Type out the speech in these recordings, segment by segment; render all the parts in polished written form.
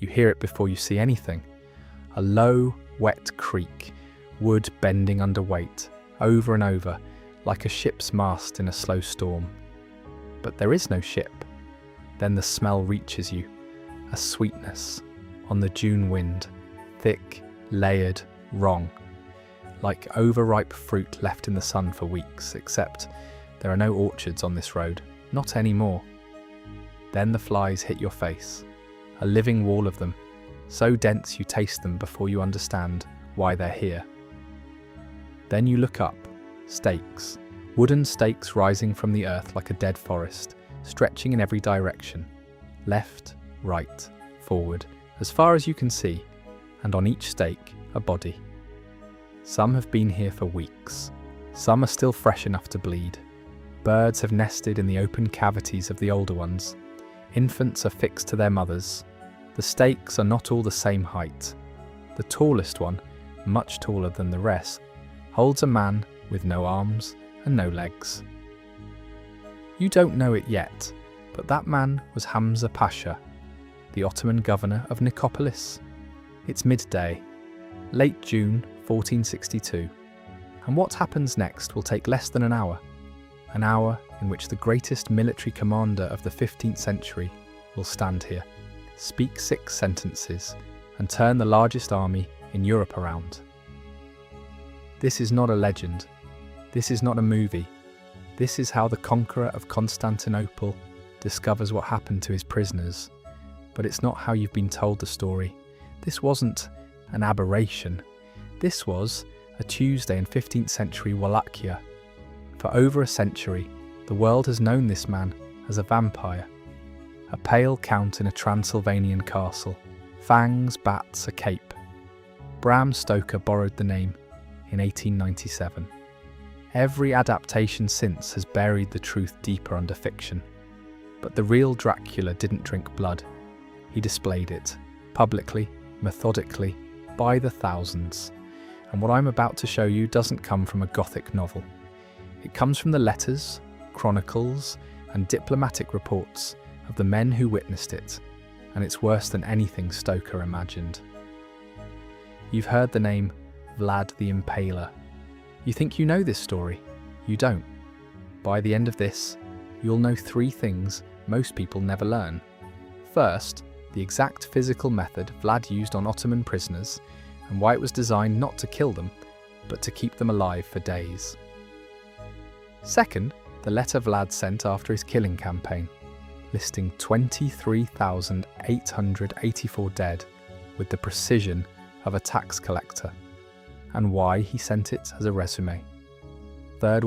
You hear it before you see anything. A low, wet creak, wood bending under weight, over and over, like a ship's mast in a slow storm. But there is no ship. Then the smell reaches you, a sweetness, on the June wind, thick, layered, wrong, like overripe fruit left in the sun for weeks, except there are no orchards on this road, not anymore. Then the flies hit your face, a living wall of them, so dense you taste them before you understand why they're here. Then you look up, stakes, wooden stakes rising from the earth like a dead forest, stretching in every direction, left, right, forward, as far as you can see, and on each stake, a body. Some have been here for weeks. Some are still fresh enough to bleed. Birds have nested in the open cavities of the older ones. Infants are fixed to their mothers. The stakes are not all the same height. The tallest one, much taller than the rest, holds a man with no arms and no legs. You don't know it yet, but that man was Hamza Pasha, the Ottoman governor of Nicopolis. It's midday, late June 1462, and what happens next will take less than an hour in which the greatest military commander of the 15th century will stand here, speak 6 sentences, and turn the largest army in Europe around. This is not a legend. This is not a movie. This is how the conqueror of Constantinople discovers what happened to his prisoners. But it's not how you've been told the story. This wasn't an aberration. This was a Tuesday in 15th century Wallachia. For over a century, the world has known this man as a vampire. A pale count in a Transylvanian castle. Fangs, bats, a cape. Bram Stoker borrowed the name in 1897. Every adaptation since has buried the truth deeper under fiction. But the real Dracula didn't drink blood. He displayed it, publicly, methodically, by the thousands. And what I'm about to show you doesn't come from a Gothic novel. It comes from the letters, chronicles, and diplomatic reports of the men who witnessed it, and it's worse than anything Stoker imagined. You've heard the name Vlad the Impaler. You think you know this story. You don't. By the end of this, you'll know 3 things most people never learn. First, the exact physical method Vlad used on Ottoman prisoners and why it was designed not to kill them, but to keep them alive for days. Second, the letter Vlad sent after his killing campaign, listing 23,884 dead with the precision of a tax collector, and why he sent it as a resume. Third,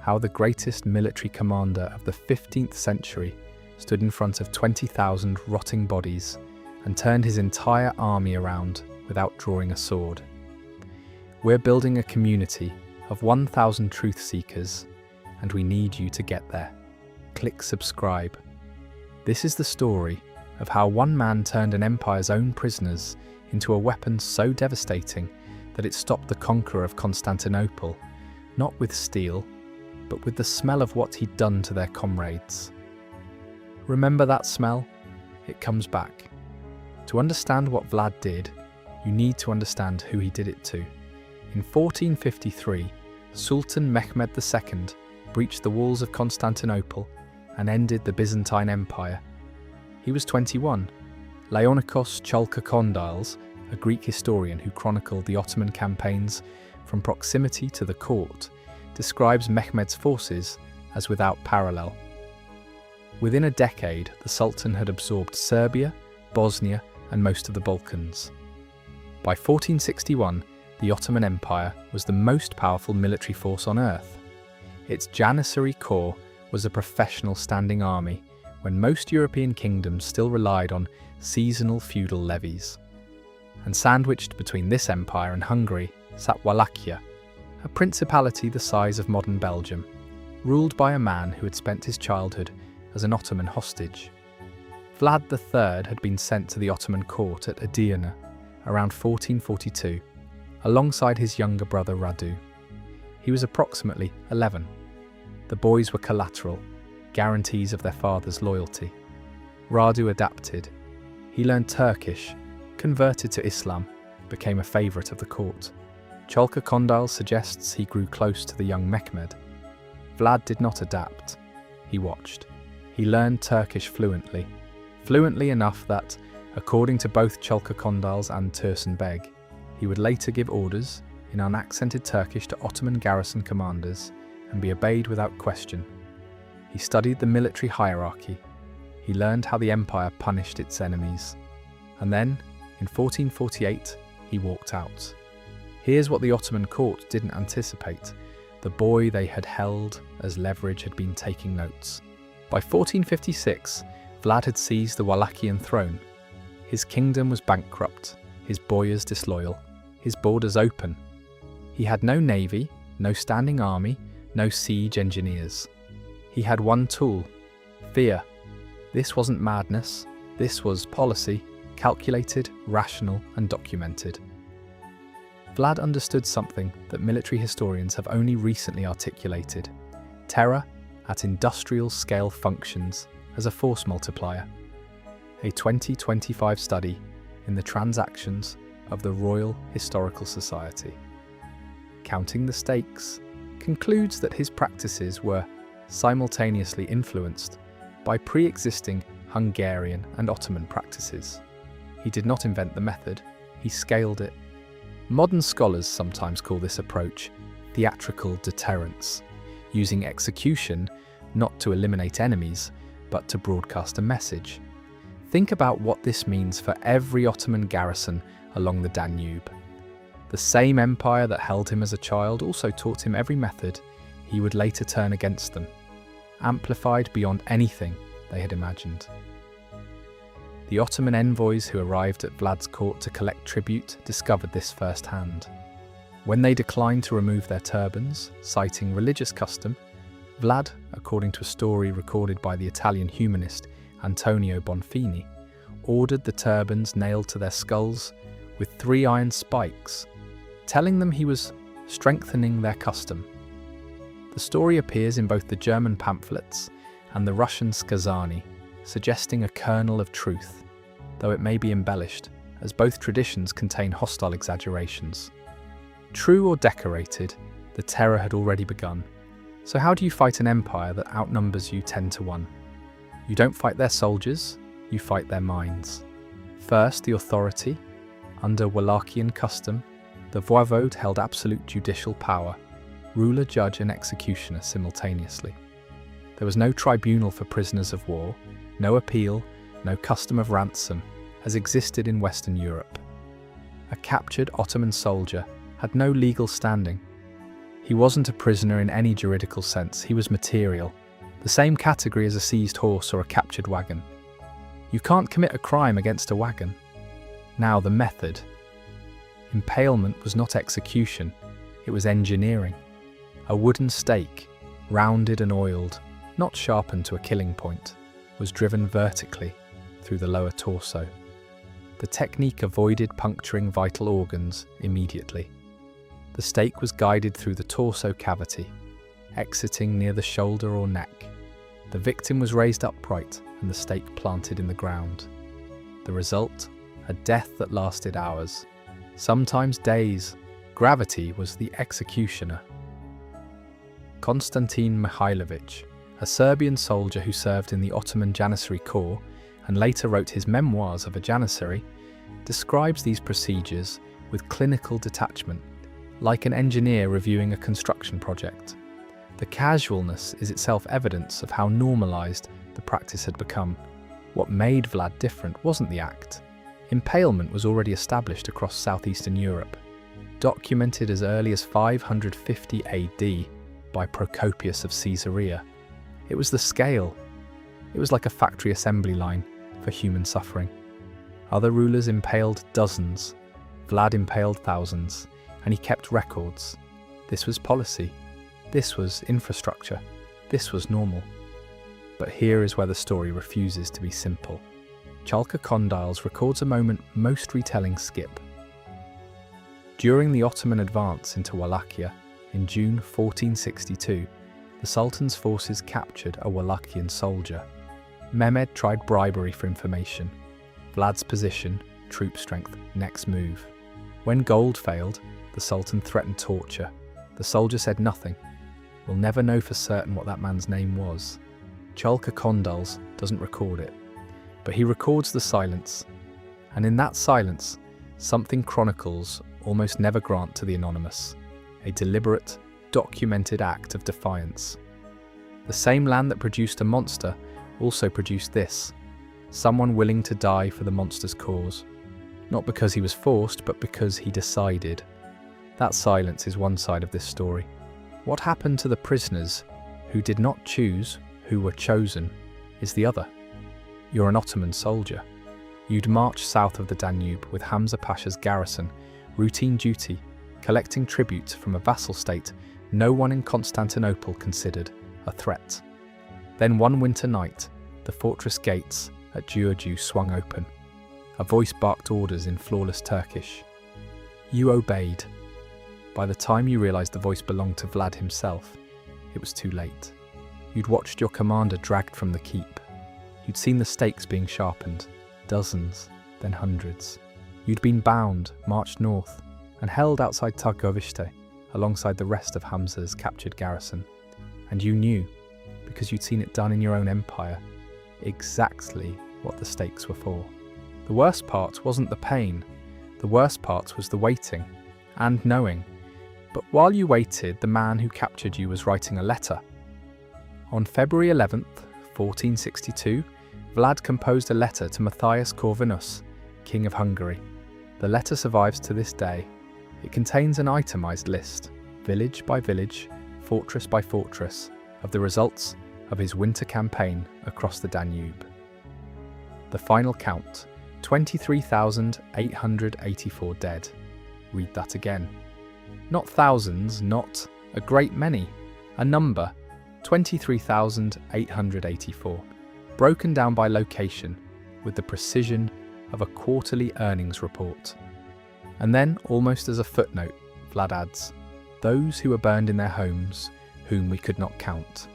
how the greatest military commander of the 15th century stood in front of 20,000 rotting bodies and turned his entire army around without drawing a sword. We're building a community of 1,000 truth seekers, and we need you to get there. Click subscribe. This is the story of how one man turned an empire's own prisoners into a weapon so devastating that it stopped the conqueror of Constantinople, not with steel, but with the smell of what he'd done to their comrades. Remember that smell? It comes back. To understand what Vlad did, you need to understand who he did it to. In 1453, Sultan Mehmed II breached the walls of Constantinople and ended the Byzantine Empire. He was 21. Leonikos Chalkokondyles, a Greek historian who chronicled the Ottoman campaigns from proximity to the court, describes Mehmed's forces as without parallel. Within a decade, the Sultan had absorbed Serbia, Bosnia, and most of the Balkans. By 1461, the Ottoman Empire was the most powerful military force on earth. Its Janissary Corps was a professional standing army when most European kingdoms still relied on seasonal feudal levies. And sandwiched between this empire and Hungary sat Wallachia, a principality the size of modern Belgium, ruled by a man who had spent his childhood as an Ottoman hostage. Vlad III had been sent to the Ottoman court at Edirne around 1442, alongside his younger brother Radu. He was approximately 11. The boys were collateral, guarantees of their father's loyalty. Radu adapted. He learned Turkish, converted to Islam, became a favourite of the court. Chalka Condyle suggests he grew close to the young Mehmed. Vlad did not adapt. He watched. He learned Turkish fluently enough that, according to both Chalka Condyles and Tursun Beg, he would later give orders in unaccented Turkish to Ottoman garrison commanders and be obeyed without question. He studied the military hierarchy. He learned how the empire punished its enemies. And then, in 1448, he walked out. Here's what the Ottoman court didn't anticipate. The boy they had held as leverage had been taking notes. By 1456, Vlad had seized the Wallachian throne. His kingdom was bankrupt, his boyars disloyal, his borders open. He had no navy, no standing army, no siege engineers. He had one tool: fear. This wasn't madness, this was policy, calculated, rational, and documented. Vlad understood something that military historians have only recently articulated. Terror at industrial scale functions as a force multiplier. A 2025 study in the Transactions of the Royal Historical Society, counting the stakes, concludes that his practices were simultaneously influenced by pre-existing Hungarian and Ottoman practices. He did not invent the method, he scaled it. Modern scholars sometimes call this approach theatrical deterrence, using execution not to eliminate enemies, but to broadcast a message. Think about what this means for every Ottoman garrison along the Danube. The same empire that held him as a child also taught him every method he would later turn against them, amplified beyond anything they had imagined. The Ottoman envoys who arrived at Vlad's court to collect tribute discovered this firsthand. When they declined to remove their turbans, citing religious custom, Vlad, according to a story recorded by the Italian humanist Antonio Bonfini, ordered the turbans nailed to their skulls with 3 iron spikes, telling them he was strengthening their custom. The story appears in both the German pamphlets and the Russian Skazani, suggesting a kernel of truth, though it may be embellished, as both traditions contain hostile exaggerations. True or decorated, the terror had already begun. So how do you fight an empire that outnumbers you 10 to 1? You don't fight their soldiers, you fight their minds. First, the authority. Under Wallachian custom, the voivode held absolute judicial power, ruler, judge, and executioner simultaneously. There was no tribunal for prisoners of war, no appeal, no custom of ransom, as existed in Western Europe. A captured Ottoman soldier had no legal standing. He wasn't a prisoner in any juridical sense, he was material, the same category as a seized horse or a captured wagon. You can't commit a crime against a wagon. Now the method. Impalement was not execution, it was engineering. A wooden stake, rounded and oiled, not sharpened to a killing point, was driven vertically through the lower torso. The technique avoided puncturing vital organs immediately. The stake was guided through the torso cavity, exiting near the shoulder or neck. The victim was raised upright and the stake planted in the ground. The result? A death that lasted hours, sometimes days. Gravity was the executioner. Konstantin Mihailovich, a Serbian soldier who served in the Ottoman Janissary Corps and later wrote his Memoirs of a Janissary, describes these procedures with clinical detachment, like an engineer reviewing a construction project. The casualness is itself evidence of how normalised the practice had become. What made Vlad different wasn't the act. Impalement was already established across southeastern Europe, documented as early as 550 AD by Procopius of Caesarea. It was the scale. It was like a factory assembly line for human suffering. Other rulers impaled dozens. Vlad impaled thousands, and he kept records. This was policy. This was infrastructure. This was normal. But here is where the story refuses to be simple. Chalka Condyles records a moment most retellings skip. During the Ottoman advance into Wallachia in June 1462, the Sultan's forces captured a Wallachian soldier. Mehmed tried bribery for information. Vlad's position, troop strength, next move. When gold failed, the Sultan threatened torture. The soldier said nothing. We'll never know for certain what that man's name was. Chalka Condyles doesn't record it, but he records the silence. And in that silence, something chronicles almost never grant to the anonymous, a deliberate, documented act of defiance. The same land that produced a monster also produced this, someone willing to die for the monster's cause. Not because he was forced, but because he decided. That silence is one side of this story. What happened to the prisoners who did not choose, who were chosen, is the other. You're an Ottoman soldier. You'd march south of the Danube with Hamza Pasha's garrison, routine duty, collecting tribute from a vassal state no one in Constantinople considered a threat. Then one winter night, the fortress gates at Giurgiu swung open. A voice barked orders in flawless Turkish. You obeyed. By the time you realized the voice belonged to Vlad himself, it was too late. You'd watched your commander dragged from the keep. You'd seen the stakes being sharpened, dozens, then hundreds. You'd been bound, marched north, and held outside Targovishte, alongside the rest of Hamza's captured garrison. And you knew, because you'd seen it done in your own empire, exactly what the stakes were for. The worst part wasn't the pain. The worst part was the waiting and knowing. But while you waited, the man who captured you was writing a letter. On February 11th, 1462, Vlad composed a letter to Matthias Corvinus, King of Hungary. The letter survives to this day. It contains an itemized list, village by village, fortress by fortress, of the results of his winter campaign across the Danube. The final count, 23,884 dead. Read that again. Not thousands, not a great many. A number, 23,884. Broken down by location with the precision of a quarterly earnings report. And then, almost as a footnote, Vlad adds, those who were burned in their homes, whom we could not count.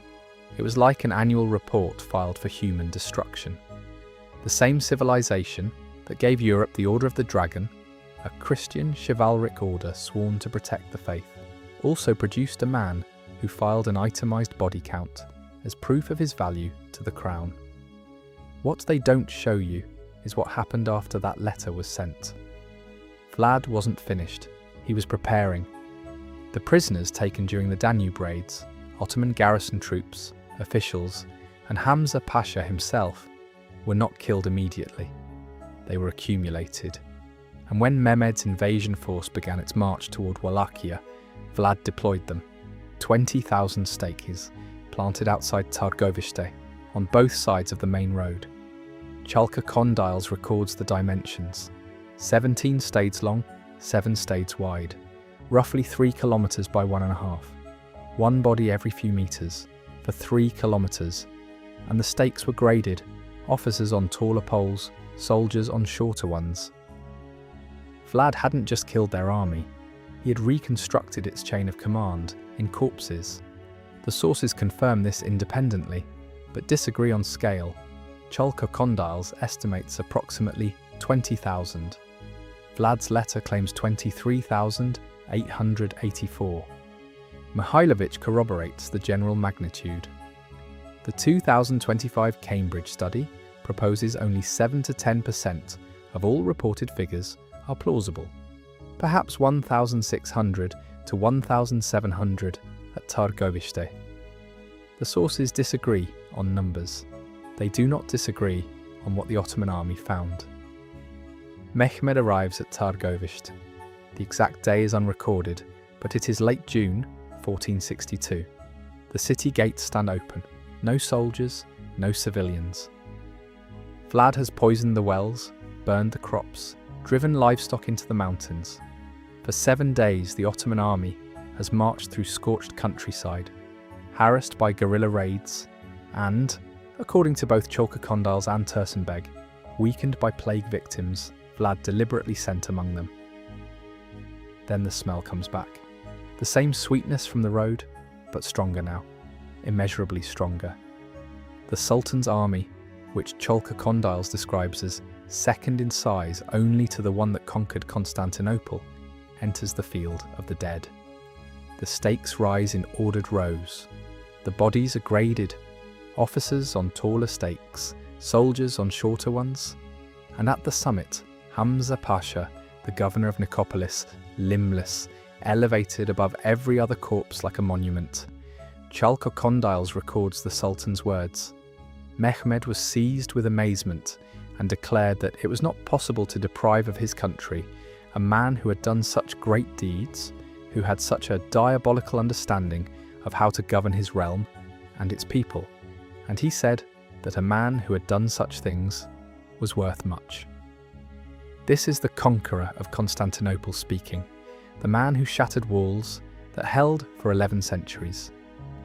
It was like an annual report filed for human destruction. The same civilization that gave Europe the Order of the Dragon, a Christian chivalric order sworn to protect the faith, also produced a man who filed an itemized body count as proof of his value to the crown. What they don't show you is what happened after that letter was sent. Vlad wasn't finished. He was preparing. The prisoners taken during the Danube raids, Ottoman garrison troops, officials, and Hamza Pasha himself were not killed immediately. They were accumulated. And when Mehmed's invasion force began its march toward Wallachia, Vlad deployed them. 20,000 stakes planted outside Targovishte, on both sides of the main road. Chalka Condyles records the dimensions. 17 stades long, 7 stades wide, roughly 3 kilometers by 1.5. One body every few meters, for 3 kilometers. And the stakes were graded, officers on taller poles, soldiers on shorter ones. Vlad hadn't just killed their army, he had reconstructed its chain of command in corpses. The sources confirm this independently, but disagree on scale. Chalka Condyles estimates approximately 20,000. Vlad's letter claims 23,884. Mihailovich corroborates the general magnitude. The 2025 Cambridge study proposes only 7 to 10% of all reported figures are plausible. Perhaps 1,600 to 1,700 at Targovishte. The sources disagree on numbers. They do not disagree on what the Ottoman army found. Mehmed arrives at Targovishte. The exact day is unrecorded, but it is late June 1462. The city gates stand open. No soldiers, no civilians. Vlad has poisoned the wells, burned the crops, driven livestock into the mountains. For 7 days, the Ottoman army has marched through scorched countryside, harassed by guerrilla raids, and, according to both Chalka Condyles and Tursenbeg, weakened by plague victims Vlad deliberately sent among them. Then the smell comes back. The same sweetness from the road, but stronger now, immeasurably stronger. The Sultan's army, which Chalka Condyles describes as second in size only to the one that conquered Constantinople, enters the field of the dead. The stakes rise in ordered rows. The bodies are graded, officers on taller stakes, soldiers on shorter ones. And at the summit, Hamza Pasha, the governor of Nicopolis, limbless, elevated above every other corpse like a monument. Chalco-Condyles records the Sultan's words. Mehmed was seized with amazement and declared that it was not possible to deprive of his country a man who had done such great deeds, who had such a diabolical understanding of how to govern his realm and its people, and he said that a man who had done such things was worth much. This is the conqueror of Constantinople speaking, the man who shattered walls that held for 11 centuries.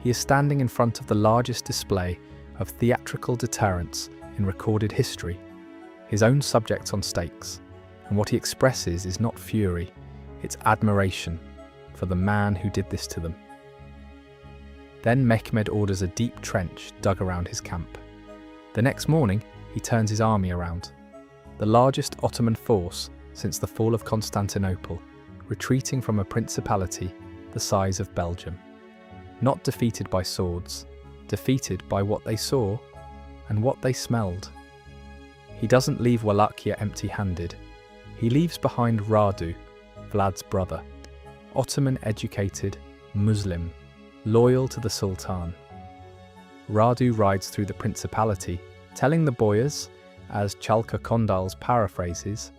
He is standing in front of the largest display of theatrical deterrence in recorded history, his own subjects on stakes, and what he expresses is not fury, it's admiration for the man who did this to them. Then Mehmed orders a deep trench dug around his camp. The next morning, he turns his army around. The largest Ottoman force since the fall of Constantinople, retreating from a principality the size of Belgium. Not defeated by swords, defeated by what they saw and what they smelled. He doesn't leave Wallachia empty-handed. He leaves behind Radu, Vlad's brother, Ottoman-educated, Muslim, loyal to the Sultan. Radu rides through the principality, telling the boyars, as Chalco-Condyles paraphrases,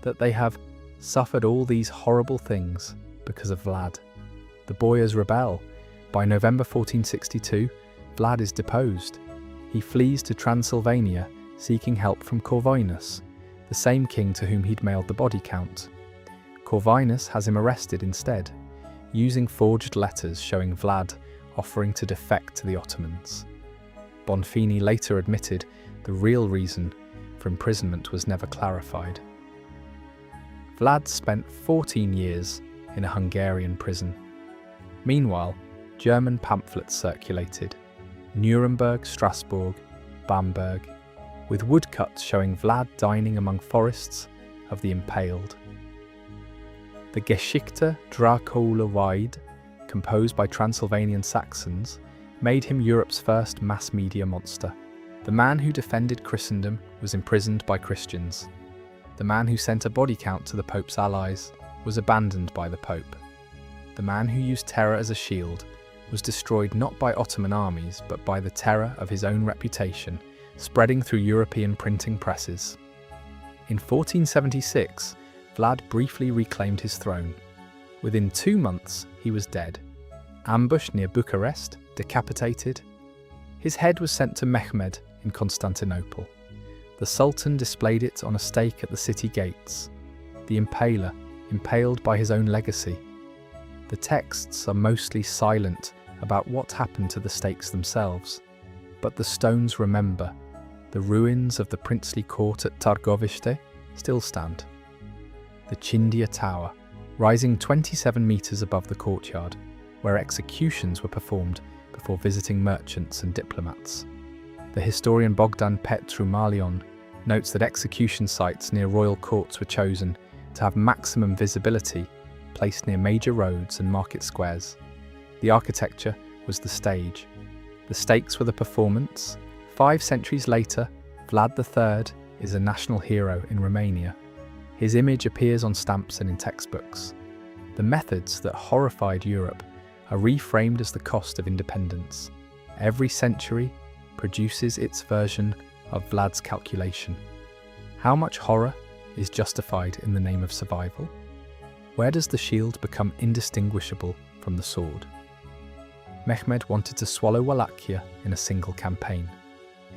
that they have suffered all these horrible things because of Vlad. The boyars rebel. By November 1462, Vlad is deposed. He flees to Transylvania, seeking help from Corvinus, the same king to whom he'd mailed the body count. Corvinus has him arrested instead, using forged letters showing Vlad offering to defect to the Ottomans. Bonfini later admitted the real reason for imprisonment was never clarified. Vlad spent 14 years in a Hungarian prison. Meanwhile, German pamphlets circulated, Nuremberg, Strasbourg, Bamberg, with woodcuts showing Vlad dining among forests of the impaled. The Geschichte Dracula, composed by Transylvanian Saxons, made him Europe's first mass media monster. The man who defended Christendom was imprisoned by Christians. The man who sent a body count to the Pope's allies was abandoned by the Pope. The man who used terror as a shield was destroyed not by Ottoman armies but by the terror of his own reputation, spreading through European printing presses. In 1476, Vlad briefly reclaimed his throne. Within 2 months, he was dead. Ambushed near Bucharest, decapitated. His head was sent to Mehmed in Constantinople. The Sultan displayed it on a stake at the city gates. The Impaler, impaled by his own legacy. The texts are mostly silent about what happened to the stakes themselves, but the stones remember. The ruins of the princely court at Targovište still stand. The Chindia Tower, rising 27 metres above the courtyard, where executions were performed before visiting merchants and diplomats. The historian Bogdan Petrumalion notes that execution sites near royal courts were chosen to have maximum visibility, placed near major roads and market squares. The architecture was the stage. The stakes were the performance. 5 centuries later, Vlad III is a national hero in Romania. His image appears on stamps and in textbooks. The methods that horrified Europe are reframed as the cost of independence. Every century produces its version of Vlad's calculation. How much horror is justified in the name of survival? Where does the shield become indistinguishable from the sword? Mehmed wanted to swallow Wallachia in a single campaign.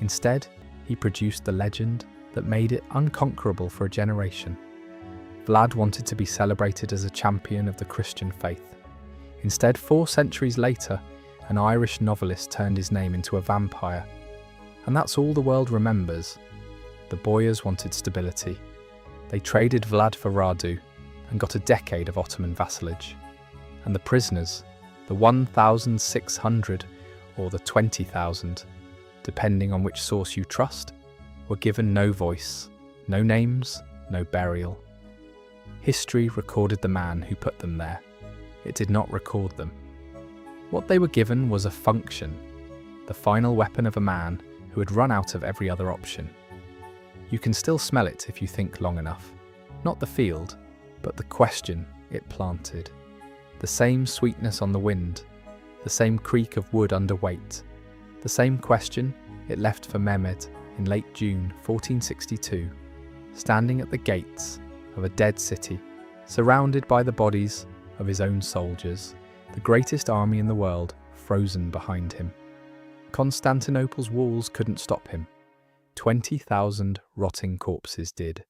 Instead, he produced the legend that made it unconquerable for a generation. Vlad wanted to be celebrated as a champion of the Christian faith. Instead, 4 centuries later, an Irish novelist turned his name into a vampire. And that's all the world remembers. The boyars wanted stability. They traded Vlad for Radu and got a decade of Ottoman vassalage. And the prisoners, the 1,600 or the 20,000, depending on which source you trust, were given no voice, No names, no burial. History recorded the man who put them there. It did not record them. What they were given was a function, the final weapon of a man who had run out of every other option. You can still smell it if you think long enough. Not the field, but the question it planted. The same sweetness on the wind, the same creak of wood under weight, the same question it left for Mehmed in late June 1462, standing at the gates of a dead city, surrounded by the bodies of his own soldiers, the greatest army in the world frozen behind him. Constantinople's walls couldn't stop him. 20,000 rotting corpses did.